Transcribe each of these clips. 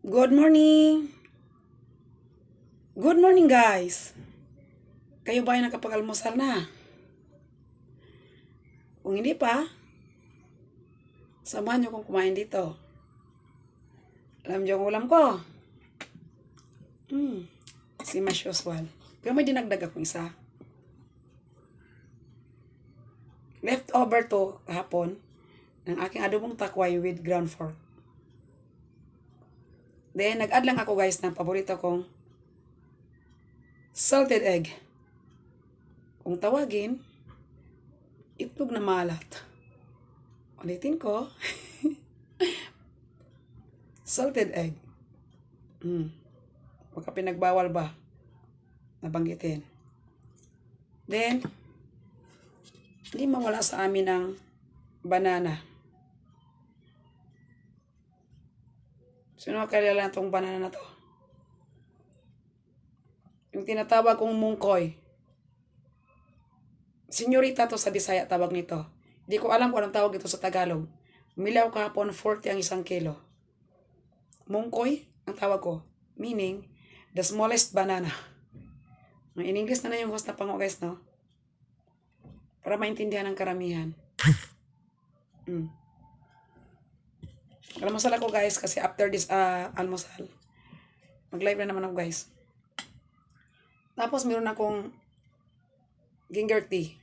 Good morning! Good morning, guys! Kayo ba ay nakapag-almusal na? Kung hindi pa, samahan niyo kong kumain dito. Alam niyo ang ulam ko? Same as usual. Pero may dinagdag akong isa. Leftover to kahapon ng aking adobong takway with ground pork. Then, nag-add lang ako guys ng paborito kong salted egg. Kung tawagin, itlog na malat. Ulitin ko, salted egg. Baka pinagbawal ba? Nabanggitin. Then, hindi mawala sa amin ng banana. Sino kilala itong banana na to? Yung tinatawag kong mungkoy. Senyorita to sa Bisaya tawag nito. Hindi ko alam kung anong tawag ito sa Tagalog. Milaw kahapon 40 ang 1 kilo. Mungkoy ang tawag ko. Meaning, the smallest banana. In English na yung host na pango guys, no? Para maintindihan ng karamihan. Almusal ako guys kasi after this almusal, mag-live na naman ako guys. Tapos meron akong ginger tea.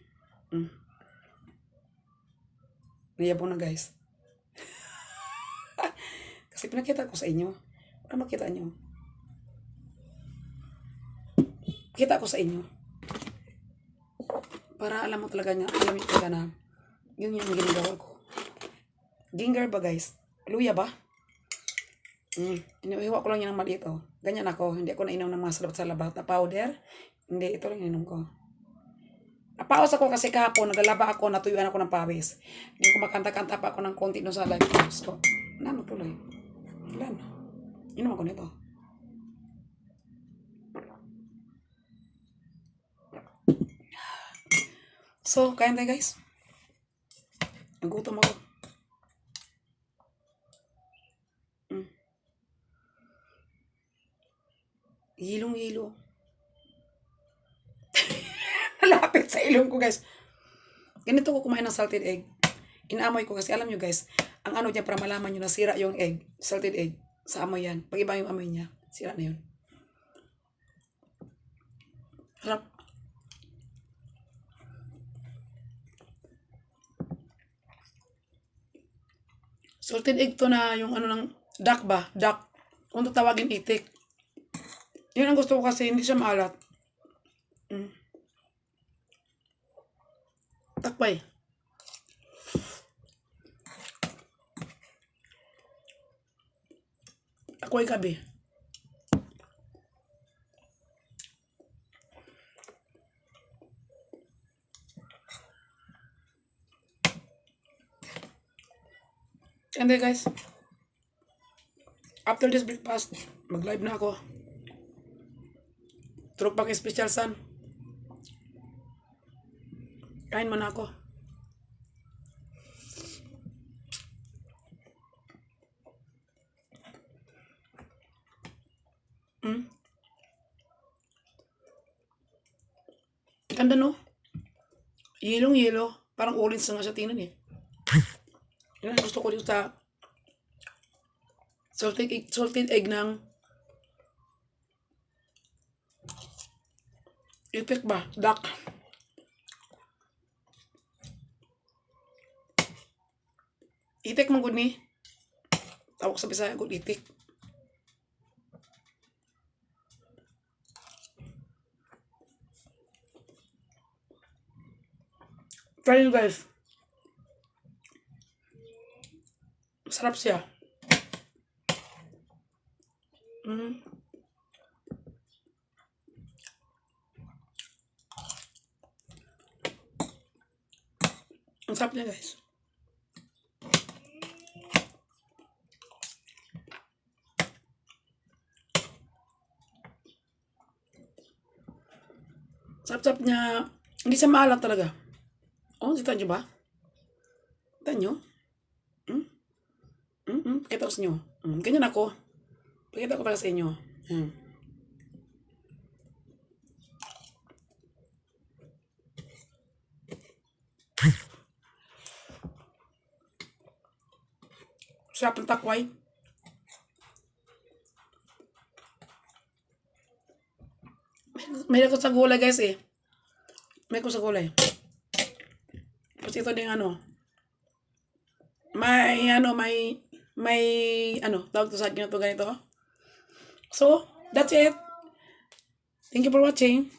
Niyabong na guys. Kasi pinakita ko sa inyo. Para makita nyo. Kita ko sa inyo. Para alam mo talaga niya, alam niyo talaga na yun yung ginagawa ko. Ginger ba guys? Luya ba? Inihiwa ko lang yan ng maliit oh. Ganyan ako. Hindi ako nainom ng mga salabat-salabat na powder. Hindi, ito lang ininom ko. Napaos ako kasi kahapon, naglalaba ako, natuyuan ako ng pawis. Hindi ko makanta-kanta pa ako ng konti doon sa live post ko. Tuloy. Ilan? Inom ako nito. So, kain tayo guys. Nagutom ako. Hilong-hilo. Malapit sa ilong ko guys. Ganito ko kumain ng salted egg. Inaamoy ko kasi alam nyo guys, ang ano dyan para malaman nyo na sira yung egg, salted egg, sa amoy yan. Pag iba yung amoy niya, sira na yun. Harap. Salted egg to na yung ano ng duck ba? Duck. Kung tawagin itik. Yun ang gusto ko kasi hindi siya maalat. Takpay. Ako ay gabi. And then guys, after this breakfast, mag-live na ako. Turok pang special san. Kain mo na ako. Ganda no? Yelong-yelo. Parang orange na nga siya tingnan eh. Yan ang gusto ko dito sa salted egg ng itik ba? Duck. Itik mong gud ni. Tawag sa Bisaya gud itik. Try nyo guys. Masarap siya. Ang sarap niya guys. Sarap-sarap niya. Hindi siya maalat talaga. Oh, kita nyo ba? Kita nyo? Pakita ko sa inyo. Ganyan ako. Pakita ko pala sa inyo. Yan. Sarap ng takway. May ko sa gulay guys eh. May ko sa gulay. Kasi ito din ano. May tawag to sa akin na to ganito. So, that's it. Thank you for watching.